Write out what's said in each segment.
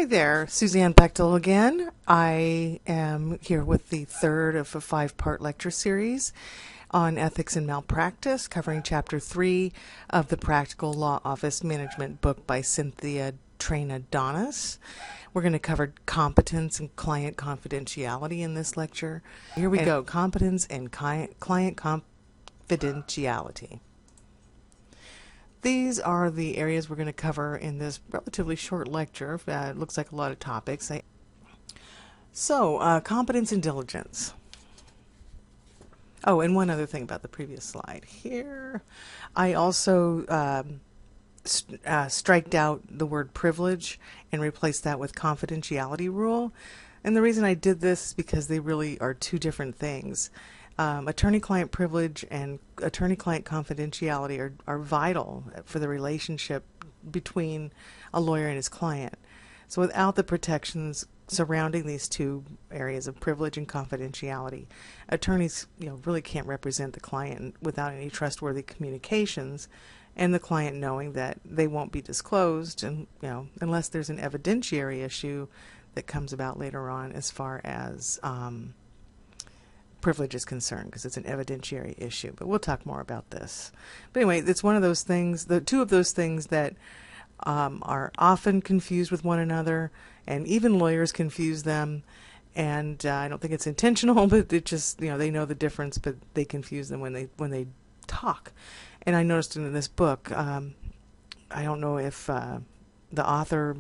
there, Suzanne Bechtel again. I am here with the third of a 5-part lecture series on ethics and malpractice, covering Chapter 3 of the Practical Law Office Management book by Cynthia Traina-Donis. We're going to cover competence and client confidentiality in this lecture. Here we go, competence and client confidentiality. These are the areas we're going to cover in this relatively short lecture. It looks like a lot of topics. Competence and diligence. Oh, and one other thing about the previous slide here. I also striked out the word privilege and replaced that with confidentiality rule. And the reason I did this is because they really are two different things. Attorney-client privilege and attorney-client confidentiality are vital for the relationship between a lawyer and his client. So without the protections surrounding these two areas of privilege and confidentiality, attorneys really can't represent the client without any trustworthy communications, and the client knowing that they won't be disclosed, and unless there's an evidentiary issue that comes about later on as far as privilege is concerned, because it's an evidentiary issue. But we'll talk more about this. But anyway, it's one of those things, the two of those things that are often confused with one another, and even lawyers confuse them. And I don't think it's intentional, but it just, they know the difference, but they confuse them when they talk. And I noticed in this book, I don't know if the author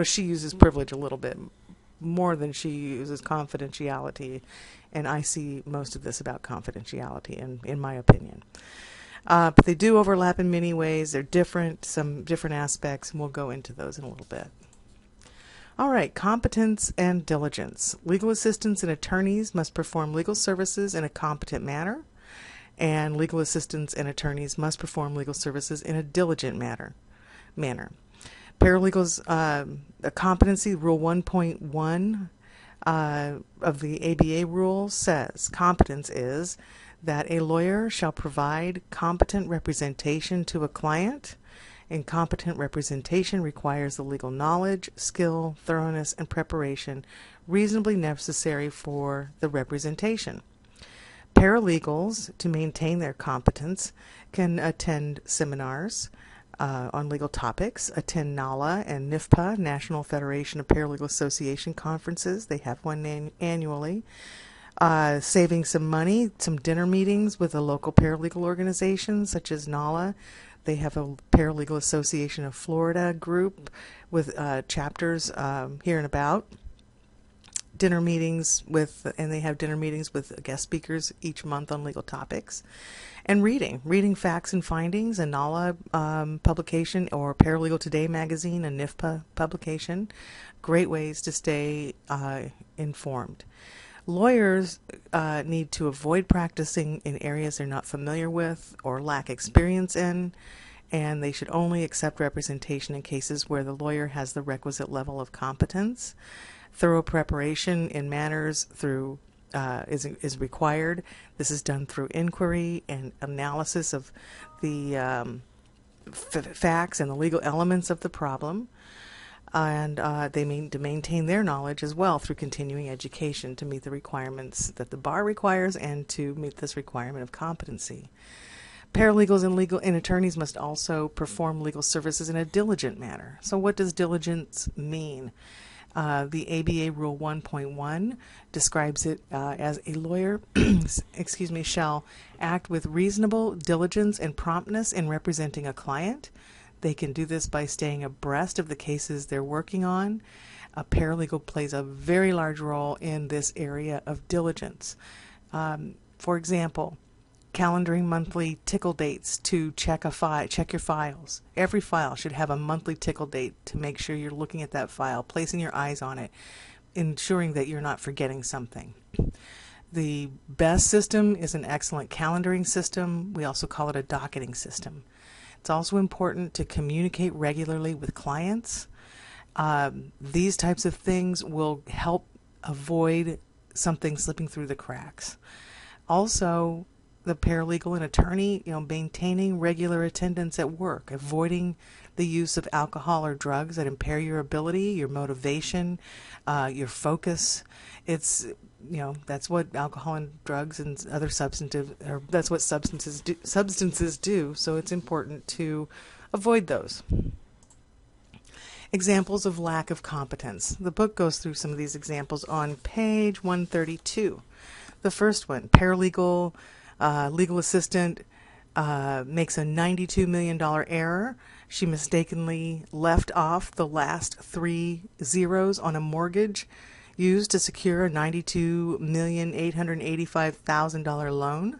she uses privilege a little bit more than she uses confidentiality, and I see most of this about confidentiality in my opinion. But they do overlap in many ways. They're different, some different aspects, and we'll go into those in a little bit. All right, competence and diligence. Legal assistants and attorneys must perform legal services in a competent manner, and legal assistants and attorneys must perform legal services in a diligent manner. Paralegals, a competency rule 1.1 of the ABA rule says competence is that a lawyer shall provide competent representation to a client, and competent representation requires the legal knowledge, skill, thoroughness, and preparation reasonably necessary for the representation. Paralegals, to maintain their competence, can attend seminars on legal topics, attend NALA and NIFPA, National Federation of Paralegal Association conferences. They have one annually. Saving some money, some dinner meetings with a local paralegal organization such as NALA. They have a Paralegal Association of Florida group with chapters here and about. Dinner meetings and they have dinner meetings with guest speakers each month on legal topics. And reading facts and findings, a NALA publication, or Paralegal Today magazine, a NIFPA publication. Great ways to stay informed. Lawyers need to avoid practicing in areas they're not familiar with or lack experience in, and they should only accept representation in cases where the lawyer has the requisite level of competence. Thorough preparation in matters is required. This is done through inquiry and analysis of the facts and the legal elements of the problem. And they need to maintain their knowledge as well through continuing education to meet the requirements that the bar requires and to meet this requirement of competency. Paralegals and attorneys must also perform legal services in a diligent manner. So what does diligence mean? The ABA Rule 1.1 describes it as a lawyer shall act with reasonable diligence and promptness in representing a client. They can do this by staying abreast of the cases they're working on. A paralegal plays a very large role in this area of diligence. For example, calendaring monthly tickle dates to check your files. Every file should have a monthly tickle date to make sure you're looking at that file, placing your eyes on it, ensuring that you're not forgetting something. The best system is an excellent calendaring system. We also call it a docketing system. It's also important to communicate regularly with clients. These types of things will help avoid something slipping through the cracks. Also, the paralegal and attorney, maintaining regular attendance at work, avoiding the use of alcohol or drugs that impair your ability, your motivation, your focus. It's, that's what alcohol and drugs and other that's what substances do, so it's important to avoid those. Examples of lack of competence. The book goes through some of these examples on page 132. The first one, paralegal, legal assistant makes a $92 million error. She mistakenly left off the last 3 zeros on a mortgage used to secure a $92,885,000 loan.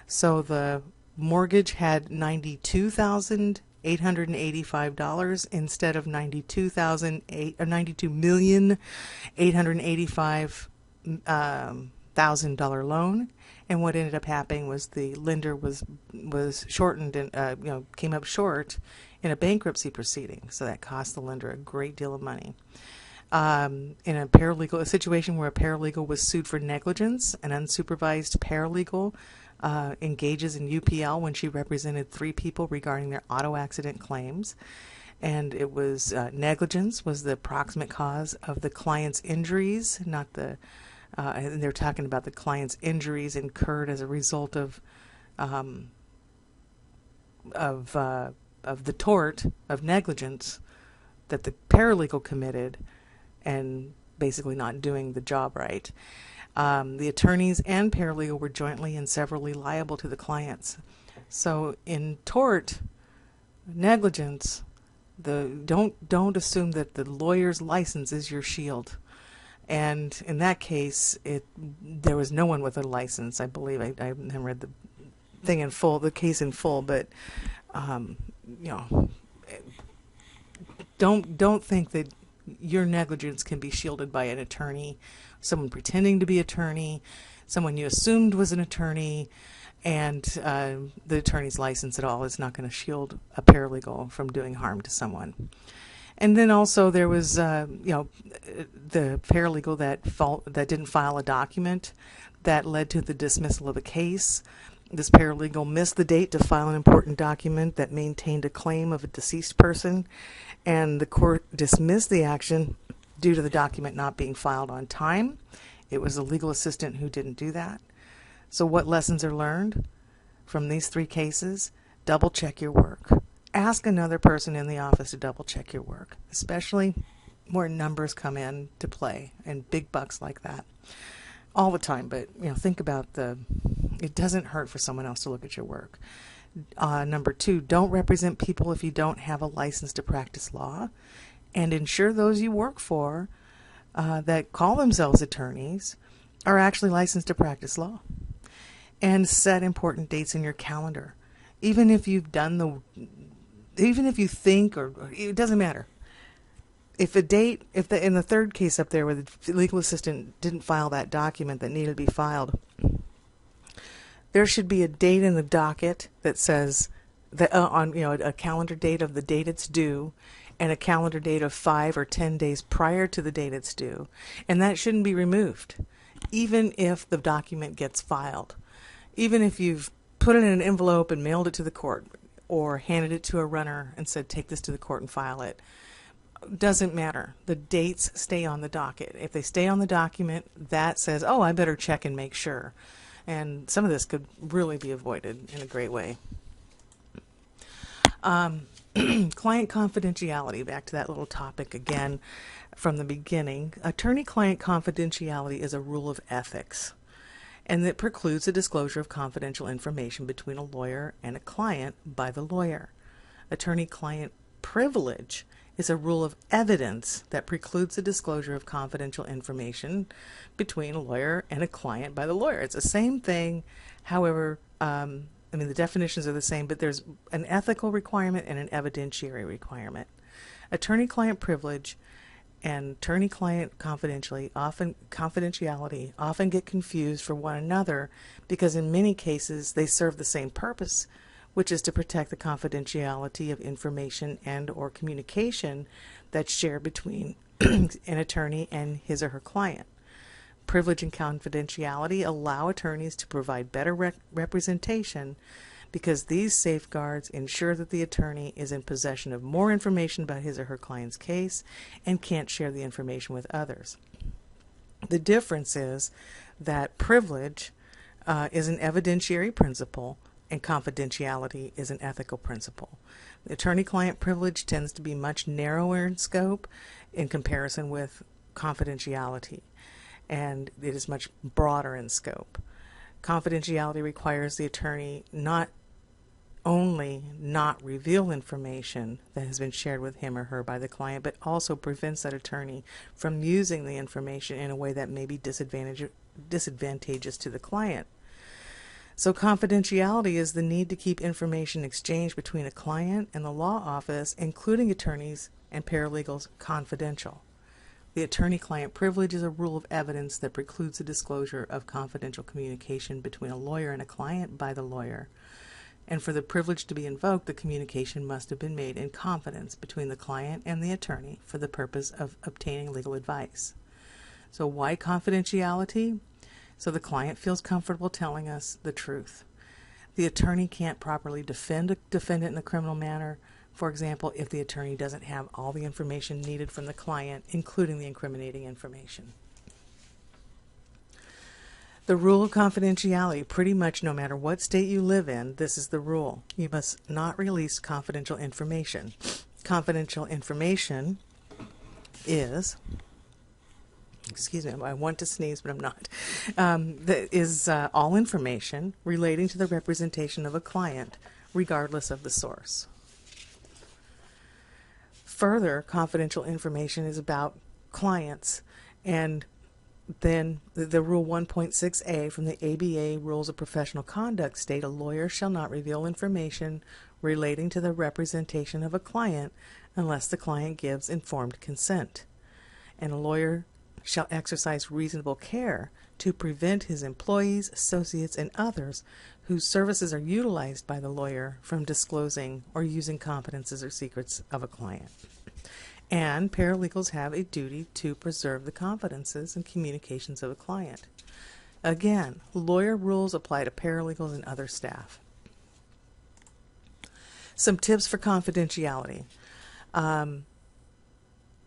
So the mortgage had $92,885 instead of $92,885,000 loan. And what ended up happening was the lender was shortened and came up short in a bankruptcy proceeding. So that cost the lender a great deal of money. In a situation where a paralegal was sued for negligence, an unsupervised paralegal engages in UPL when she represented 3 people regarding their auto accident claims. And it was negligence was the proximate cause of the client's injuries, not the and they're talking about the client's injuries incurred as a result of the tort of negligence that the paralegal committed and basically not doing the job right. The attorneys and paralegal were jointly and severally liable to the clients. So in tort negligence, don't assume that the lawyer's license is your shield. And in that case, there was no one with a license. I believe I haven't read the thing in full, the case in full, but don't think that your negligence can be shielded by an attorney, someone pretending to be attorney, someone you assumed was an attorney, and the attorney's license at all is not going to shield a paralegal from doing harm to someone. And then also there was, the paralegal that didn't file a document that led to the dismissal of the case. This paralegal missed the date to file an important document that maintained a claim of a deceased person, and the court dismissed the action due to the document not being filed on time. It was the legal assistant who didn't do that. So what lessons are learned from these 3 cases? Double check your work. Ask another person in the office to double check your work, especially where numbers come in to play and big bucks like that all the time. But think about it doesn't hurt for someone else to look at your work. Number 2, don't represent people if you don't have a license to practice law, and ensure those you work for that call themselves attorneys are actually licensed to practice law. And set important dates in your calendar. Even if you think, or it doesn't matter. If in the third case up there where the legal assistant didn't file that document that needed to be filed, there should be a date in the docket that says that a calendar date of the date it's due, and a calendar date of 5 or 10 days prior to the date it's due, and that shouldn't be removed, even if the document gets filed, even if you've put it in an envelope and mailed it to the court, or handed it to a runner and said, take this to the court and file it. Doesn't matter. The dates stay on the docket. If they stay on the document, that says, oh, I better check and make sure. And some of this could really be avoided in a great way. Client confidentiality, back to that little topic again from the beginning. Attorney-client confidentiality is a rule of ethics, and it precludes the disclosure of confidential information between a lawyer and a client by the lawyer. Attorney-client privilege is a rule of evidence that precludes the disclosure of confidential information between a lawyer and a client by the lawyer. It's the same thing, however, the definitions are the same, but there's an ethical requirement and an evidentiary requirement. Attorney-client privilege and attorney-client confidentiality often get confused for one another because in many cases they serve the same purpose, which is to protect the confidentiality of information and or communication that's shared between an attorney and his or her client. Privilege and confidentiality allow attorneys to provide better representation because these safeguards ensure that the attorney is in possession of more information about his or her client's case and can't share the information with others. The difference is that privilege is an evidentiary principle and confidentiality is an ethical principle. The attorney-client privilege tends to be much narrower in scope in comparison with confidentiality, and it is much broader in scope. Confidentiality requires the attorney not only not reveal information that has been shared with him or her by the client, but also prevents that attorney from using the information in a way that may be disadvantageous to the client. So confidentiality is the need to keep information exchanged between a client and the law office, including attorneys and paralegals, confidential. The attorney-client privilege is a rule of evidence that precludes the disclosure of confidential communication between a lawyer and a client by the lawyer. And for the privilege to be invoked, the communication must have been made in confidence between the client and the attorney for the purpose of obtaining legal advice. So why confidentiality? So the client feels comfortable telling us the truth. The attorney can't properly defend a defendant in a criminal manner, for example, if the attorney doesn't have all the information needed from the client, including the incriminating information. The rule of confidentiality, pretty much no matter what state you live in, this is the rule. You must not release confidential information. Confidential information is, excuse me, I want to sneeze, but I'm not, that is all information relating to the representation of a client, regardless of the source. Further, confidential information is about clients, and then the Rule 1.6a from the ABA Rules of Professional Conduct state a lawyer shall not reveal information relating to the representation of a client unless the client gives informed consent. And a lawyer shall exercise reasonable care to prevent his employees, associates, and others whose services are utilized by the lawyer from disclosing or using confidences or secrets of a client. And paralegals have a duty to preserve the confidences and communications of a client. Again, lawyer rules apply to paralegals and other staff. Some tips for confidentiality.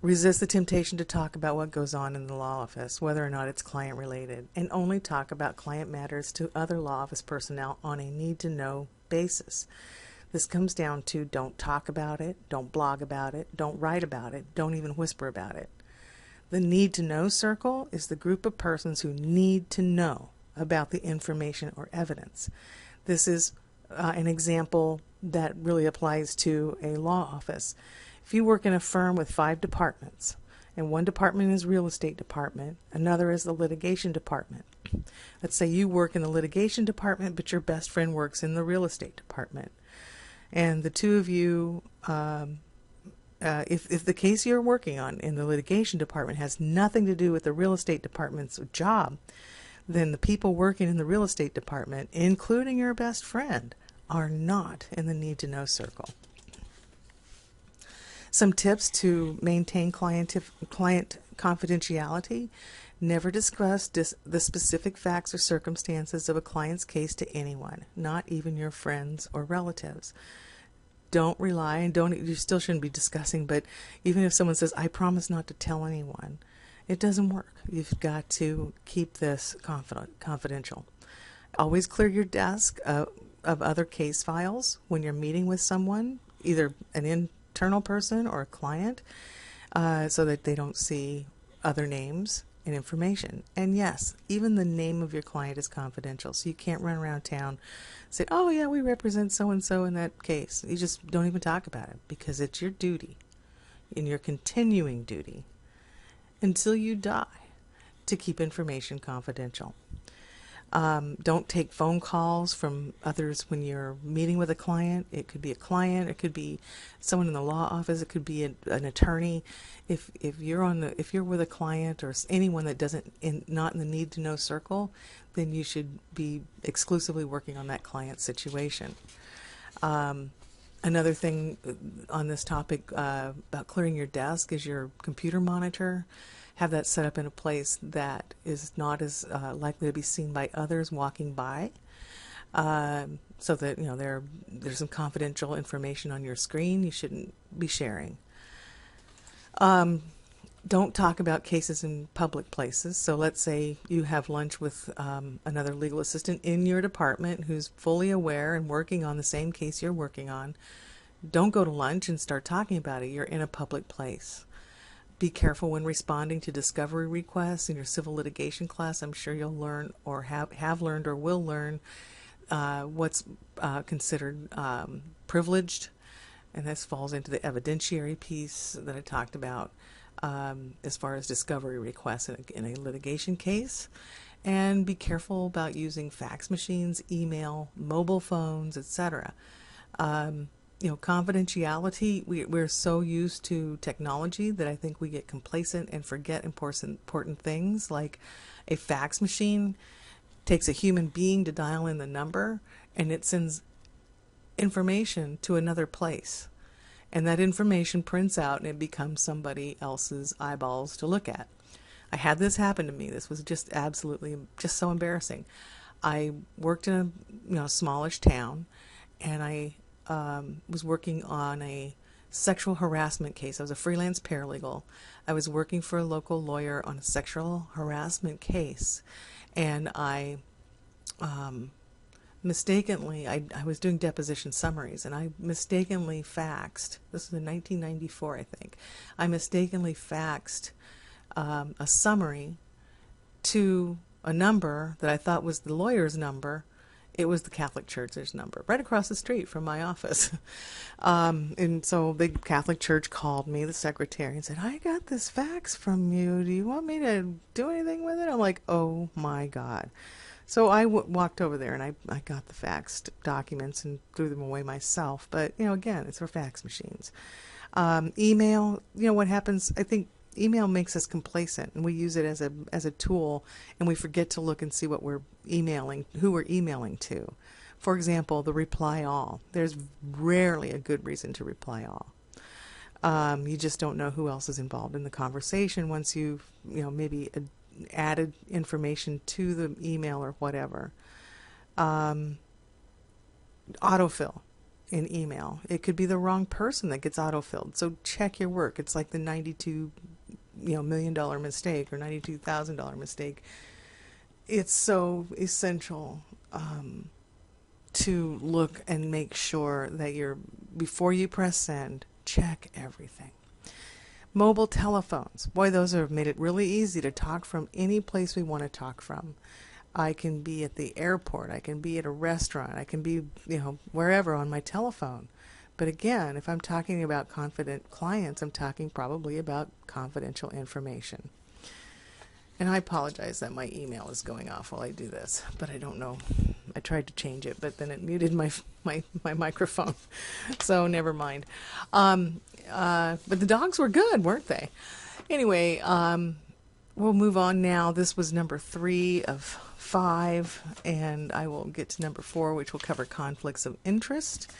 Resist the temptation to talk about what goes on in the law office, whether or not it's client related, and only talk about client matters to other law office personnel on a need-to-know basis. This comes down to don't talk about it, don't blog about it, don't write about it, don't even whisper about it. The need-to-know circle is the group of persons who need to know about the information or evidence. This is an example that really applies to a law office. If you work in a firm with 5 departments, and one department is real estate department, another is the litigation department. Let's say you work in the litigation department, but your best friend works in the real estate department. And the two of you, if the case you're working on in the litigation department has nothing to do with the real estate department's job, then the people working in the real estate department, including your best friend, are not in the need-to-know circle. Some tips to maintain client confidentiality. Never discuss the specific facts or circumstances of a client's case to anyone, not even your friends or relatives. Don't rely, and you still shouldn't be discussing, but even if someone says, I promise not to tell anyone, it doesn't work. You've got to keep this confidential. Always clear your desk of other case files when you're meeting with someone, either an internal person or a client, so that they don't see other names and information. And yes, even the name of your client is confidential, so you can't run around town say, oh yeah, we represent so-and-so in that case. You just don't even talk about it, because it's your duty, and your continuing duty until you die, to keep information confidential. Don't take phone calls from others when you're meeting with a client. It could be a client, it could be someone in the law office, it could be an attorney. If you're with a client or anyone that not in the need to know circle, then you should be exclusively working on that client situation. Another thing on this topic about clearing your desk is your computer monitor. Have that set up in a place that is not as likely to be seen by others walking by. so that there's some confidential information on your screen you shouldn't be sharing. Don't talk about cases in public places. So let's say you have lunch with another legal assistant in your department who's fully aware and working on the same case you're working on. Don't go to lunch and start talking about it. You're in a public place. Be careful when responding to discovery requests in your civil litigation class. I'm sure you'll learn or have learned or will learn what's considered privileged, and this falls into the evidentiary piece that I talked about as far as discovery requests in a litigation case. And be careful about using fax machines, email, mobile phones, etc. Confidentiality, we're so used to technology that I think we get complacent and forget important things, like a fax machine takes a human being to dial in the number, and it sends information to another place. And that information prints out and it becomes somebody else's eyeballs to look at. I had this happen to me. This was just absolutely just so embarrassing. I worked in a smallish town, and I was working on a sexual harassment case. I was a freelance paralegal. I was working for a local lawyer on a sexual harassment case, and I mistakenly, I was doing deposition summaries, and I mistakenly faxed, this was in 1994, I think, I mistakenly faxed a summary to a number that I thought was the lawyer's number. It was the Catholic Church's number, right across the street from my office. And so the Catholic Church called me, the secretary, and said, I got this fax from you. Do you want me to do anything with it? I'm like, oh my God. So I walked over there and I got the faxed documents and threw them away myself. But, again, it's for fax machines. Email, what happens, I think email makes us complacent, and we use it as a tool, and we forget to look and see what we're emailing, who we're emailing to. For example, the reply all. There's rarely a good reason to reply all. You just don't know who else is involved in the conversation once you've, maybe added information to the email or whatever. Autofill in email. It could be the wrong person that gets autofilled. So check your work. It's like the $92 million mistake or $92,000 mistake. It's so essential to look and make sure that before you press send, check everything. Mobile telephones. Boy, those have made it really easy to talk from any place we want to talk from. I can be at the airport. I can be at a restaurant. I can be, wherever on my telephone. But again, if I'm talking about confident clients, I'm talking probably about confidential information. And I apologize that my email is going off while I do this, but I don't know. I tried to change it, but then it muted my microphone. So never mind. But the dogs were good, weren't they? Anyway, we'll move on now. This was number 3 of 5, and I will get to number 4, which will cover conflicts of interest.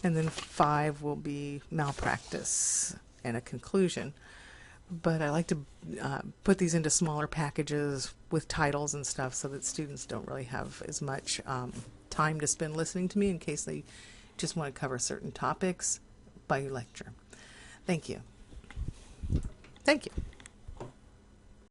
And then 5 will be malpractice and a conclusion. But I like to put these into smaller packages with titles and stuff so that students don't really have as much time to spend listening to me in case they just want to cover certain topics by lecture. Thank you. Thank you.